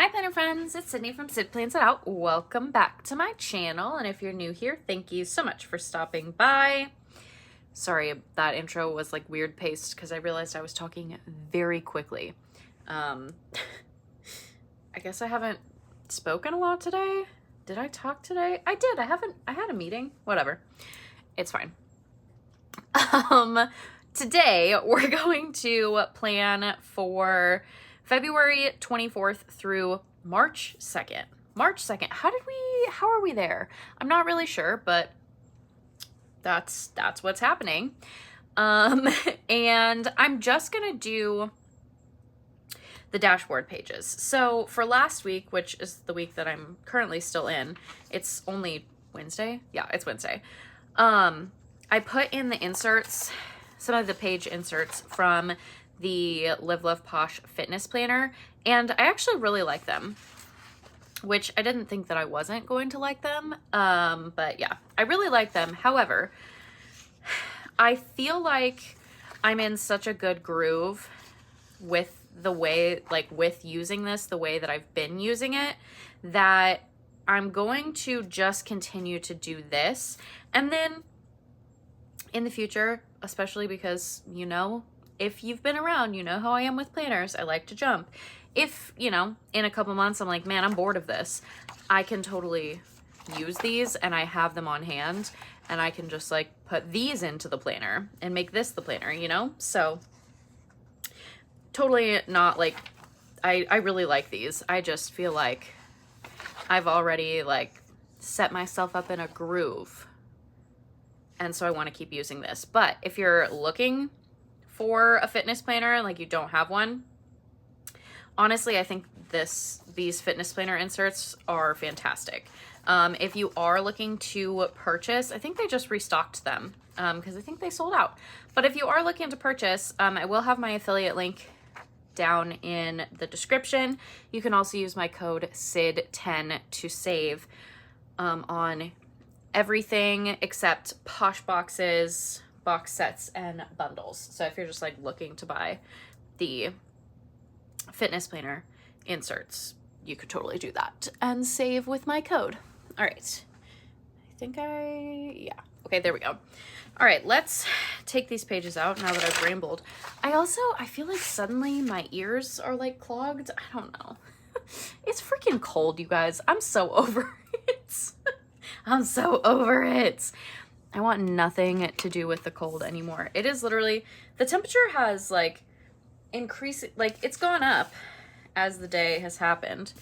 Hi planner friends, it's Sydney from Sid Plans It Out. Welcome back to my channel, and if you're new here, thank you so much for stopping by. Sorry, that intro was like weird paced because I realized I was talking very quickly. I guess I haven't spoken a lot today. Did I talk today? I did. I had a meeting. Whatever. It's fine. Today we're going to plan for February 24th through March 2nd. March 2nd. How are we there? I'm not really sure, but that's what's happening. And I'm just going to do the dashboard pages. So for last week, which is the week that I'm currently still in, it's only Wednesday. Yeah, it's Wednesday. I put in the inserts, some of the page inserts from the Live Love Posh fitness planner, and I actually really like them, which I didn't think that I wasn't going to like them. But yeah, I really like them. However, I feel like I'm in such a good groove with the way, like with using this, the way that I've been using it, that I'm going to just continue to do this. And then in the future, especially because, you know, if you've been around, you know how I am with planners. I like to jump. If, you know, in a couple months, I'm like, man, I'm bored of this, I can totally use these and I have them on hand and I can just like put these into the planner and make this the planner, you know? So totally not like, I really like these. I just feel like I've already like set myself up in a groove. And so I want to keep using this. But if you're looking for a fitness planner, like you don't have one, honestly, I think these fitness planner inserts are fantastic. If you are looking to purchase, I think they just restocked them because I think they sold out. But if you are looking to purchase, I will have my affiliate link down in the description. You can also use my code SID10 to save on everything except Posh boxes, box sets, and bundles. So if you're just like looking to buy the fitness planner inserts, you could totally do that and save with my code. All right. Yeah. Okay, there we go. All right, let's take these pages out now that I've rambled. I feel like suddenly my ears are like clogged. I don't know. It's freaking cold, you guys. I'm so over it. I'm so over it. I want nothing to do with the cold anymore. It is literally, the temperature has like increased, like it's gone up as the day has happened.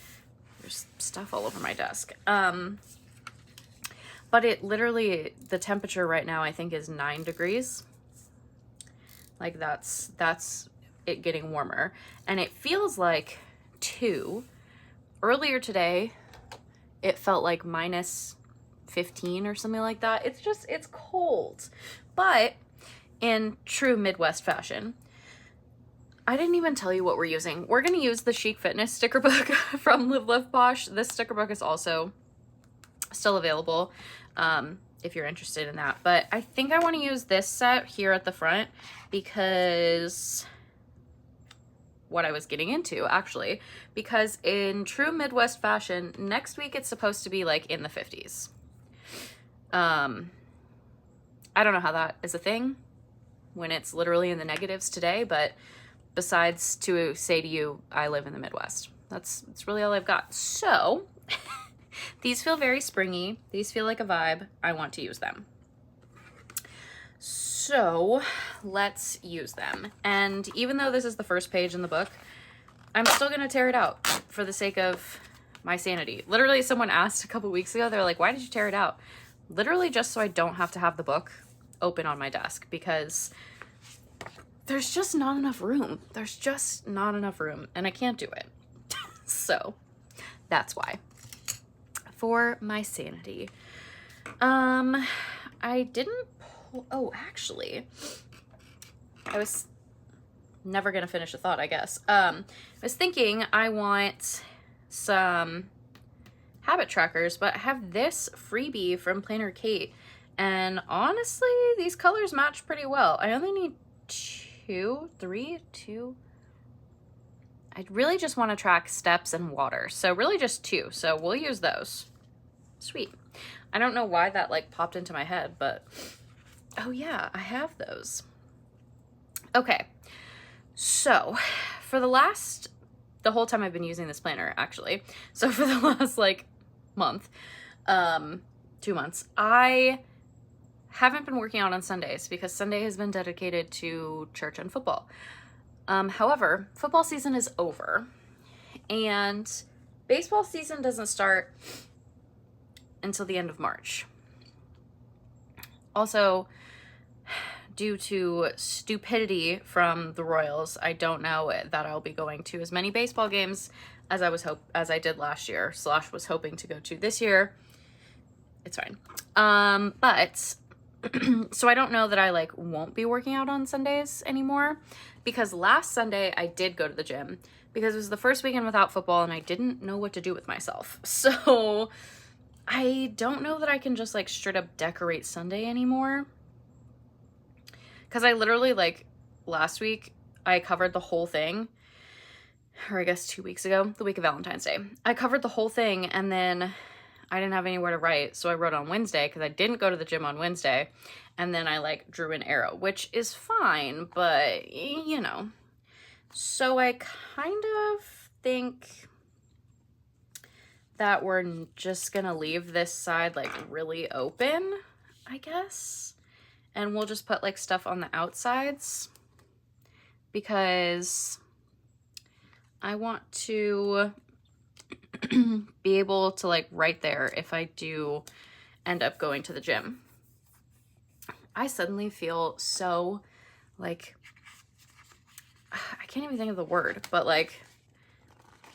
There's stuff all over my desk. But it literally, the temperature right now I think is 9 degrees. Like that's it getting warmer. And it feels like 2. Earlier today, it felt like minus 15 or something like that. It's cold. But in true Midwest fashion, I didn't even tell you what we're using. We're going to use the Chic Fitness sticker book from Live Love Posh. This sticker book is also still available if you're interested in that. But I think I want to use this set here at the front because what I was getting into actually, because in true Midwest fashion, next week it's supposed to be like in the 50s. I don't know how that is a thing when it's literally in the negatives today, but besides to say to you, I live in the Midwest. That's really all I've got. So these feel very springy. These feel like a vibe. I want to use them. So let's use them. And even though this is the first page in the book, I'm still going to tear it out for the sake of my sanity. Literally, someone asked a couple weeks ago, they're like, why did you tear it out? Literally just so I don't have to have the book open on my desk because there's just not enough room. There's just not enough room and I can't do it. So that's why. For my sanity. I didn't pull, oh, actually, I was never gonna finish a thought, I guess. I was thinking I want some habit trackers, but I have this freebie from Planner Kate, and honestly, these colors match pretty well. I only need two. I really just want to track steps and water. So really just 2. So we'll use those. Sweet. I don't know why that like popped into my head, but oh yeah, I have those. Okay. So for the whole time I've been using this planner, actually. So for the last like month, 2 months, I haven't been working out on Sundays because Sunday has been dedicated to church and football. However, football season is over and baseball season doesn't start until the end of March. Also, due to stupidity from the Royals, I don't know that I'll be going to as many baseball games as I did last year / was hoping to go to this year. It's fine. But so I don't know that I like won't be working out on Sundays anymore, because last Sunday I did go to the gym because it was the first weekend without football and I didn't know what to do with myself. So I don't know that I can just like straight up decorate Sunday anymore. Because I literally, like, last week, I covered the whole thing, or I guess 2 weeks ago, the week of Valentine's Day. I covered the whole thing, and then I didn't have anywhere to write, so I wrote on Wednesday, because I didn't go to the gym on Wednesday, and then I, like, drew an arrow, which is fine, but, you know. So I kind of think that we're just gonna leave this side, like, really open, I guess. And we'll just put like stuff on the outsides because I want to be able to like write there if I do end up going to the gym. I suddenly feel so like, I can't even think of the word, but like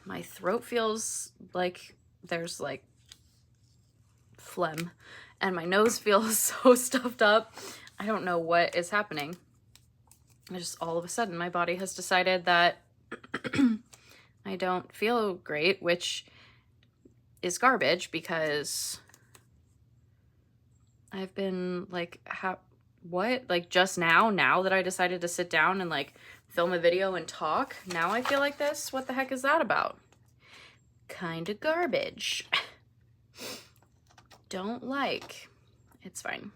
my throat feels like there's like phlegm and my nose feels so stuffed up. I don't know what is happening. I just all of a sudden my body has decided that I don't feel great, which is garbage because I've been like, what? Like just now that I decided to sit down and like film a video and talk, now I feel like this? What the heck is that about? Kinda garbage. Don't like. It's fine.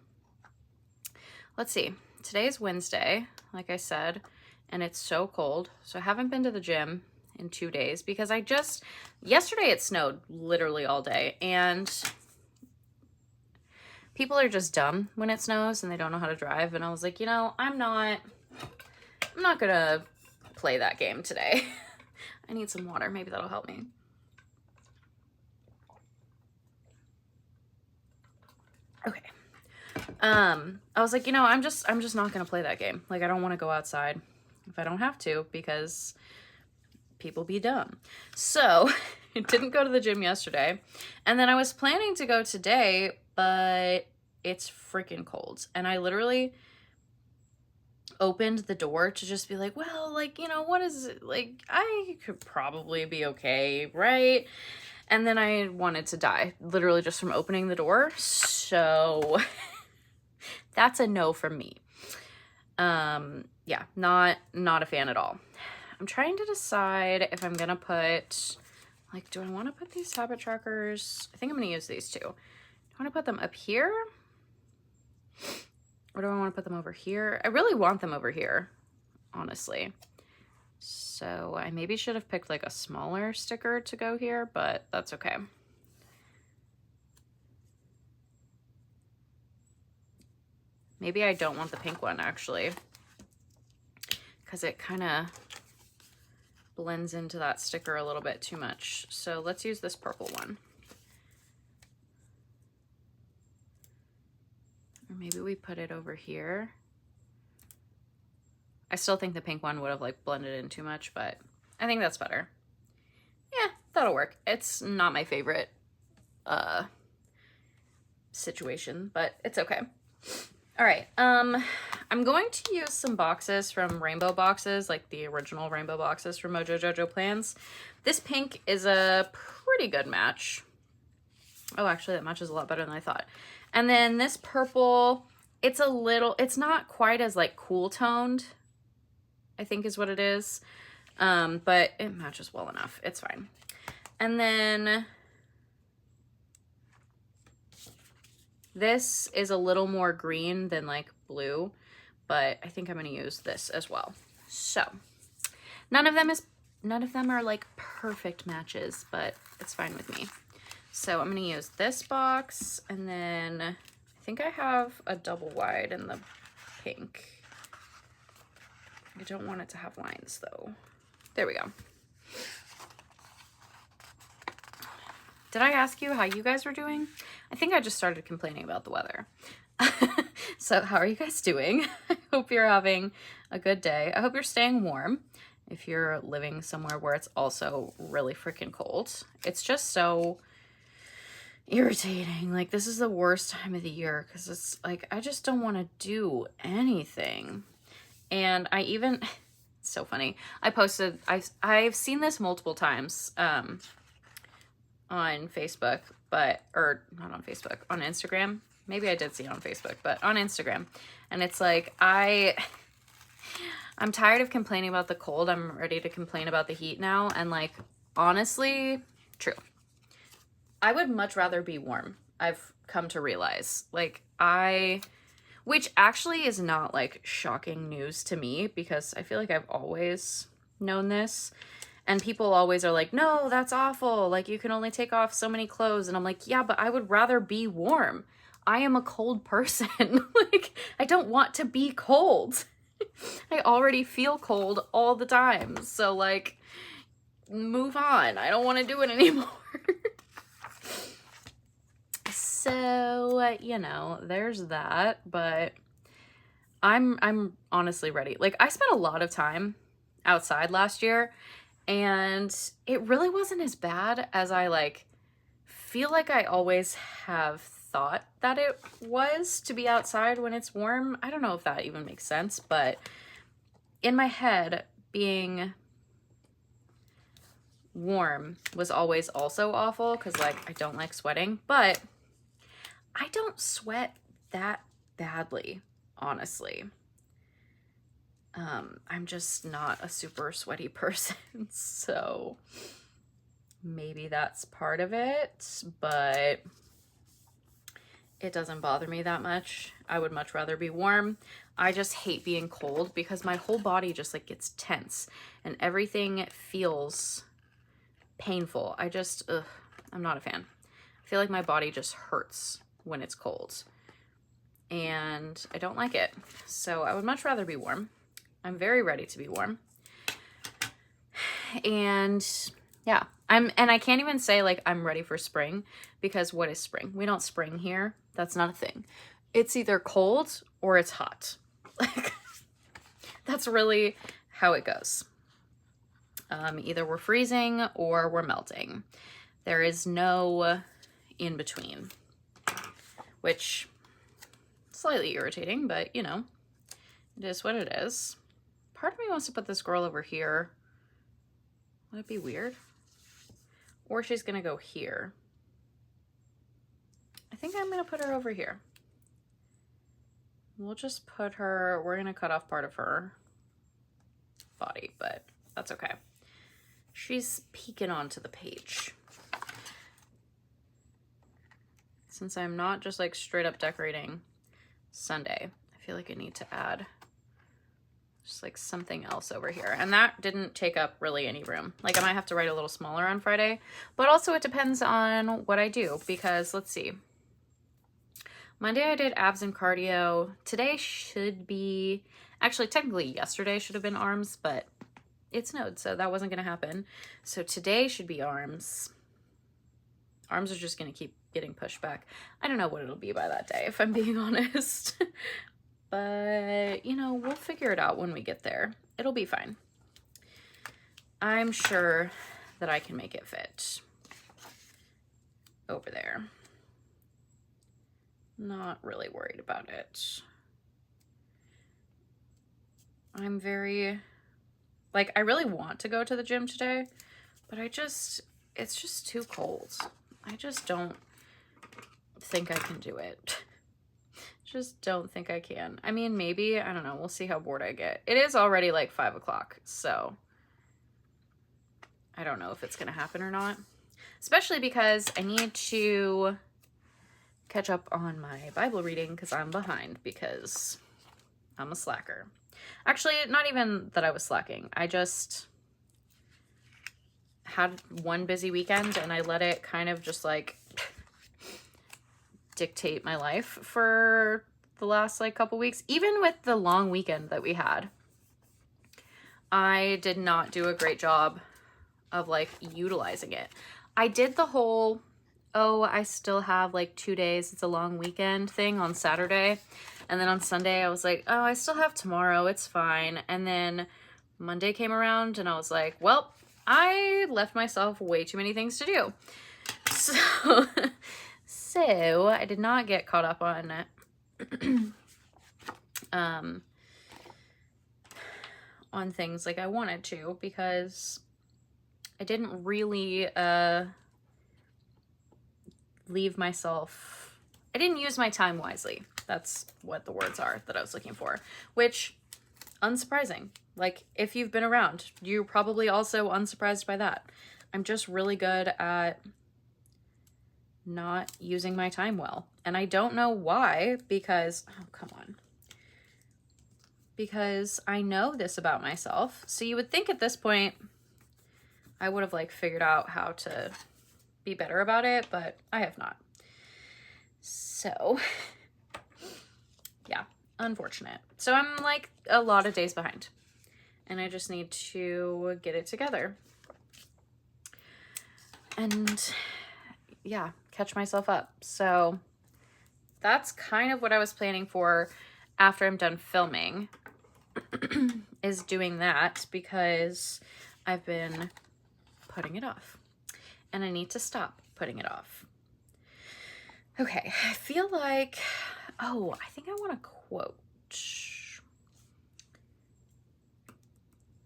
Let's see. Today's Wednesday, like I said, and it's so cold. So I haven't been to the gym in 2 days because yesterday it snowed literally all day, and people are just dumb when it snows and they don't know how to drive. And I was like, you know, I'm not gonna play that game today. I need some water. Maybe that'll help me. Okay. I was like, you know, I'm just not gonna play that game. Like, I don't want to go outside if I don't have to because people be dumb. So I didn't go to the gym yesterday, and then I was planning to go today, but it's freaking cold, and I literally opened the door to just be like, well, like, you know, what is it? Like, I could probably be okay, right? And then I wanted to die literally just from opening the door. So that's a no from me. Yeah, not a fan at all. I'm trying to decide if I'm gonna put, like, do I want to put these habit trackers? I think I'm gonna use these two. Do I want to put them up here? Or do I want to put them over here? I really want them over here, honestly. So I maybe should have picked like a smaller sticker to go here, but that's okay. Maybe I don't want the pink one actually, because it kind of blends into that sticker a little bit too much. So let's use this purple one. Or maybe we put it over here. I still think the pink one would have like blended in too much, but I think that's better. Yeah, that'll work. It's not my favorite situation, but it's okay. All right, I'm going to use some boxes from Rainbow Boxes, like the original Rainbow Boxes from Mojo Jojo Plans. This pink is a pretty good match. Oh, actually, that matches a lot better than I thought. And then this purple, it's not quite as like cool toned, I think is what it is. But it matches well enough. It's fine. And then this is a little more green than like blue, but I think I'm going to use this as well. So none of them are like perfect matches, but it's fine with me. So I'm going to use this box, and then I think I have a double wide in the pink. I don't want it to have lines though. There we go. Did I ask you how you guys were doing? I think I just started complaining about the weather. So how are you guys doing? I hope you're having a good day. I hope you're staying warm if you're living somewhere where it's also really freaking cold. It's just so irritating. Like, this is the worst time of the year because it's like, I just don't want to do anything. And I even, it's so funny. I've seen this multiple times on Facebook, or not on Facebook, on Instagram. Maybe I did see it on Facebook, but on Instagram. And it's like, I'm tired of complaining about the cold. I'm ready to complain about the heat now. And like, honestly, true. I would much rather be warm. I've come to realize, like, which actually is not like shocking news to me because I feel like I've always known this. And people always are like, no, that's awful. Like, you can only take off so many clothes. And I'm like, yeah, but I would rather be warm. I am a cold person. Like, I don't want to be cold. I already feel cold all the time. So, like, move on. I don't want to do it anymore. So, you know, there's that. But I'm honestly ready. Like, I spent a lot of time outside last year. And it really wasn't as bad as I like feel like I always have thought that it was to be outside when it's warm. I don't know if that even makes sense, but in my head, being warm was always also awful because like I don't like sweating, but I don't sweat that badly, honestly. I'm just not a super sweaty person, so maybe that's part of it, but it doesn't bother me that much. I would much rather be warm. I just hate being cold because my whole body just like gets tense and everything feels painful. I'm not a fan. I feel like my body just hurts when it's cold and I don't like it. So I would much rather be warm. I'm very ready to be warm. And yeah, I can't even say like I'm ready for spring because what is spring? We don't spring here. That's not a thing. It's either cold or it's hot. Like that's really how it goes. Either we're freezing or we're melting. There is no in between, which is slightly irritating, but you know, it is what it is. Part of me wants to put this girl over here. Would it be weird? Or she's gonna go here. I think I'm gonna put her over here. We'll just put her, we're gonna cut off part of her body, but that's okay. She's peeking onto the page. Since I'm not just like straight up decorating Sunday, I feel like I need to add just like something else over here. And that didn't take up really any room. Like I might have to write a little smaller on Friday, but also it depends on what I do because let's see. Monday I did abs and cardio. Today should be, actually technically yesterday should have been arms, but it snowed, so that wasn't gonna happen. So today should be arms. Arms are just gonna keep getting pushed back. I don't know what it'll be by that day, if I'm being honest. But, you know, we'll figure it out when we get there. It'll be fine. I'm sure that I can make it fit over there. Not really worried about it. I'm very, like, I really want to go to the gym today, but it's just too cold. I just don't think I can do it. Just don't think I can. I mean, maybe, I don't know. We'll see how bored I get. It is already like 5 o'clock, so I don't know if it's going to happen or not. Especially because I need to catch up on my Bible reading because I'm behind because I'm a slacker. Actually, not even that I was slacking. I just had one busy weekend and I let it kind of just like dictate my life for the last like couple weeks. Even with the long weekend that we had, I did not do a great job of like utilizing it. I did the whole, oh, I still have like 2 days, it's a long weekend thing on Saturday. And then on Sunday, I was like, oh, I still have tomorrow, it's fine. And then Monday came around and I was like, well, I left myself way too many things to do. So I did not get caught up on on things like I wanted to because I didn't really leave myself, I didn't use my time wisely. That's what the words are that I was looking for, which, unsurprising. Like, if you've been around, you're probably also unsurprised by that. I'm just really good at not using my time well. And I don't know why, because, oh, come on. Because I know this about myself. So you would think at this point, I would have like figured out how to be better about it, but I have not. So yeah, unfortunate. So I'm like a lot of days behind and I just need to get it together and yeah, catch myself up. So that's kind of what I was planning for after I'm done filming is doing that because I've been putting it off and I need to stop putting it off. Okay, I feel like, oh, I think I want a quote.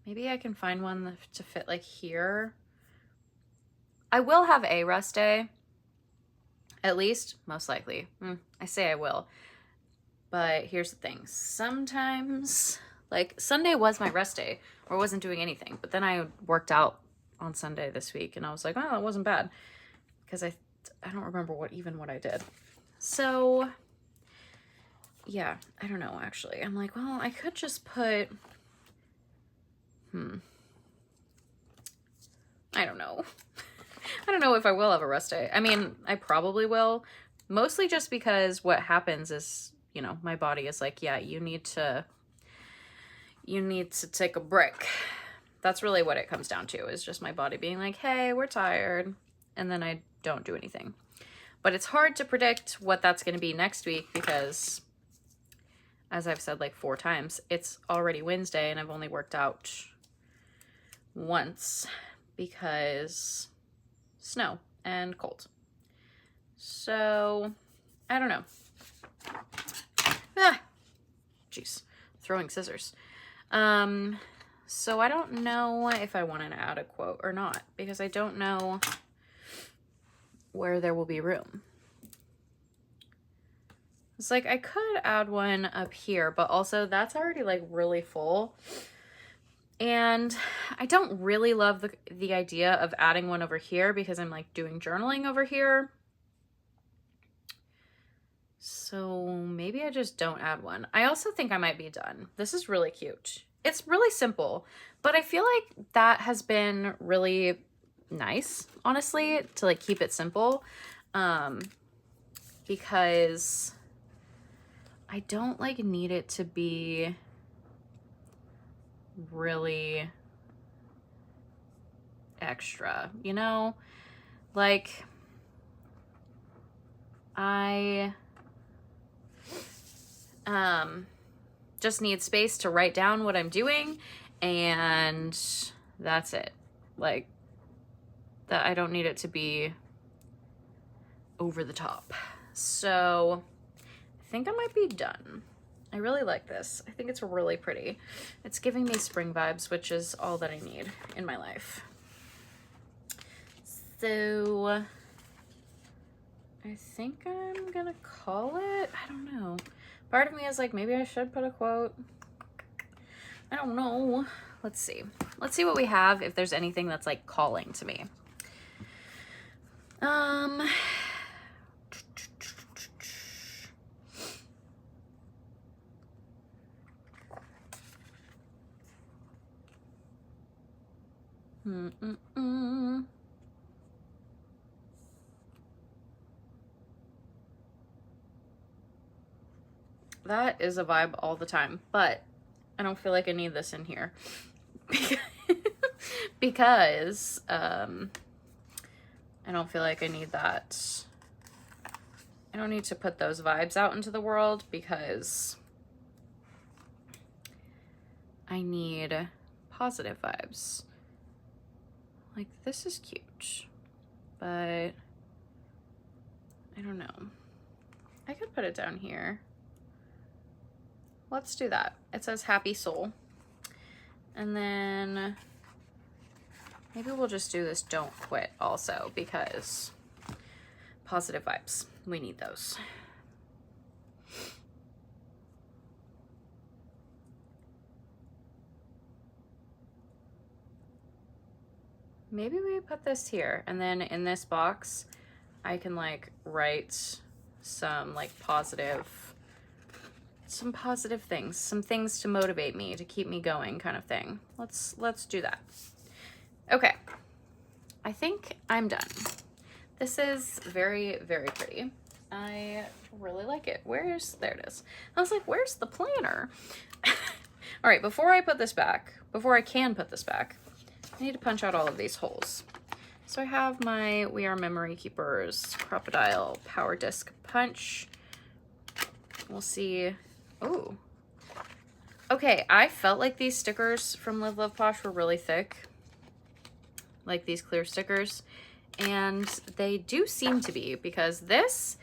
Maybe I can find one to fit like here. I will have a rest day, at least, most likely. I say I will, but here's the thing. Sometimes, like Sunday was my rest day or wasn't doing anything, but then I worked out on Sunday this week and I was like, oh, it wasn't bad because I don't remember what I did. So yeah, I don't know actually. I'm like, well, I could just put, I don't know. I don't know if I will have a rest day. I mean, I probably will, mostly just because what happens is, you know, my body is like, yeah, you need to take a break. That's really what it comes down to, is just my body being like, hey, we're tired. And then I don't do anything. But it's hard to predict what that's going to be next week because, as I've said like 4 times, it's already Wednesday and I've only worked out once because snow and cold. So, I don't know. Jeez, throwing scissors. So I don't know if I want to add a quote or not because I don't know where there will be room. It's like I could add one up here, but also that's already like really full. And I don't really love the idea of adding one over here because I'm like doing journaling over here. So maybe I just don't add one. I also think I might be done. This is really cute. It's really simple, but I feel like that has been really nice, honestly, to like keep it simple. Because I don't like need it to be really extra, you know? Like I just need space to write down what I'm doing and that's it. Like that, I don't need it to be over the top. So I think I might be done. I really like this. I think it's really pretty. It's giving me spring vibes, which is all that I need in my life. So I think I'm gonna call it. I don't know. Part of me is like, maybe I should put a quote. I don't know. let's see. Let's see what we have, if there's anything that's like calling to me. That is a vibe all the time, but I don't feel like I need this in here because I don't feel like I need that. I don't need to put those vibes out into the world because I need positive vibes. Like, this is cute, but I don't know. I could put it down here. Let's do that. It says happy soul. And then maybe we'll just do this don't quit also, because positive vibes, we need those. Maybe we put this here, and then in this box I can like write some like some positive things, some things to motivate me, to keep me going kind of thing. Let's do that. Okay, I think I'm done. This is very, very pretty. I really like it. There it is. I was like, where's the planner? All right, before I can put this back, I need to punch out all of these holes. So I have my We Are Memory Keepers Crocodile Power Disc Punch. We'll see. Oh. Okay, I felt like these stickers from Live Love Posh were really thick. Like these clear stickers. And they do seem to be, because this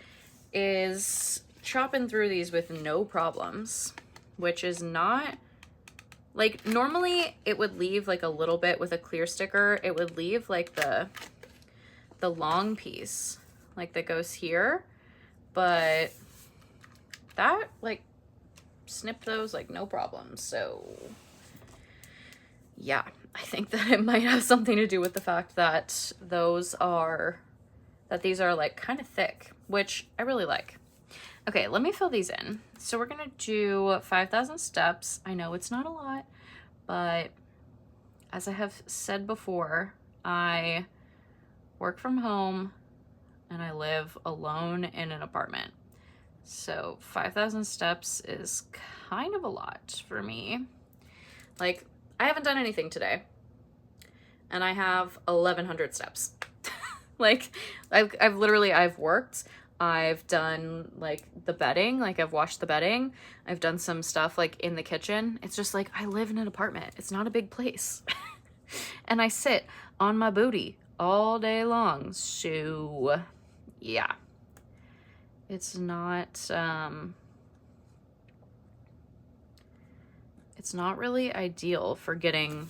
is chopping through these with no problems, which is not... Like, normally it would leave like a little bit with a clear sticker. It would leave like the long piece, like that goes here. But that like snipped those like no problem. So yeah, I think that it might have something to do with the fact that these are like kind of thick, which I really like. Okay, let me fill these in. So we're gonna do 5,000 steps. I know it's not a lot, but as I have said before, I work from home and I live alone in an apartment. So 5,000 steps is kind of a lot for me. Like, I haven't done anything today and I have 1,100 steps. Like, I've worked. I've done like the bedding, like I've washed the bedding. I've done some stuff like in the kitchen. It's just like, I live in an apartment. It's not a big place. And I sit on my booty all day long. So yeah, it's not really ideal for getting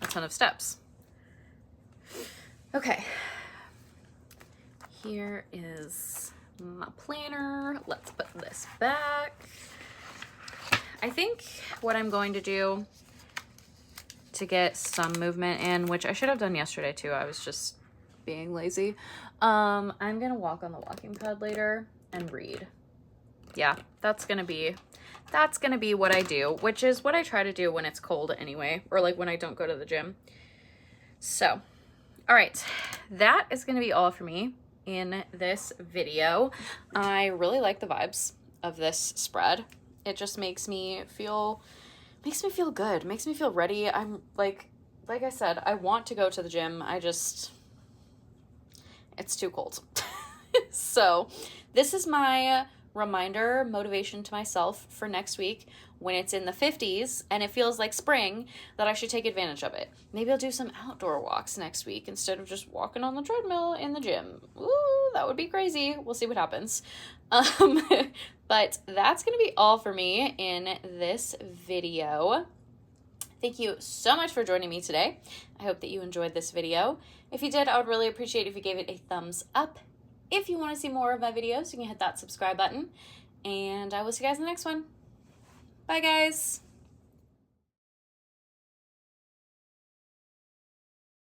a ton of steps. Okay. Here is my planner. Let's put this back. I think what I'm going to do to get some movement in, which I should have done yesterday too, I was just being lazy. I'm gonna walk on the walking pad later and read. Yeah, that's gonna be what I do, which is what I try to do when it's cold anyway, or like when I don't go to the gym. So, all right, that is gonna be all for me in this video. I really like the vibes of this spread. It just makes me feel good, makes me feel ready. I'm like I said, I want to go to the gym. It's too cold. So this is my reminder, motivation to myself for next week when it's in the 50s and it feels like spring, that I should take advantage of it. Maybe I'll do some outdoor walks next week instead of just walking on the treadmill in the gym. Ooh, that would be crazy. We'll see what happens. But that's going to be all for me in this video. Thank you so much for joining me today. I hope that you enjoyed this video. If you did, I would really appreciate if you gave it a thumbs up. If you want to see more of my videos, you can hit that subscribe button. And I will see you guys in the next one. Bye, guys.